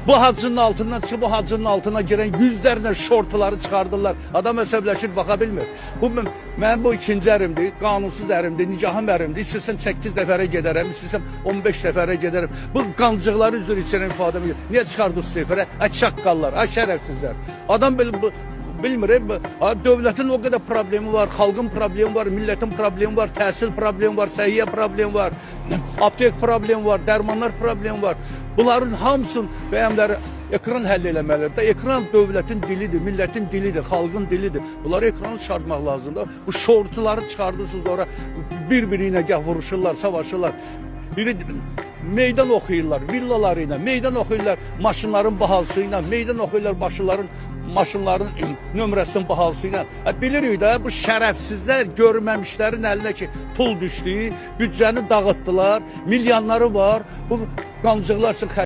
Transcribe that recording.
Bu hacının altından çıxıb, bu hacının altına girən yüzlərlə şortları çıxardırlar. Adam əsəbləşir, baxa bilmir. Mənim bu ikinci ərimdir, qanunsuz ərimdir, nicahım ərimdir. İstəsəm 8 nəfərə gedərəm, istəsəm 15 nəfərə gedərəm. Bu qancıqları üzr içərəm ifadəmi. Niyə çıxardınız seferə? Çaqqallar, şərəfsizlər. Adam bilmir, dövlətin o qədər problemi var, xalqın problemi var, millətin problemi var, təhsil problemi var, səhiyyə problemi var, aptek problemi var, dərmanlar problemi var. Bunların hamısını bəyəmləri ekran həll eləməlidir. Ekran dövlətin dilidir, millətin dilidir, xalqın dilidir. Bunları ekranı çıxartmaq lazımdır. Bu şortuları çıxardırsınız, ora bir-biri ilə gəh vuruşurlar, savaşırlar. Biri meydan oxuyurlar, villaları ilə, meydan oxuyurlar maşınların bahalsı ilə, meydan oxuyurlar maşınların nömrəsinin bahalsı ilə. Bilirik də, bu şərəfsizlər görməmişlərin əlinə ki, pul düşdü, büdcəni dağıtdılar, milyonları var, bu qancıqlar üçün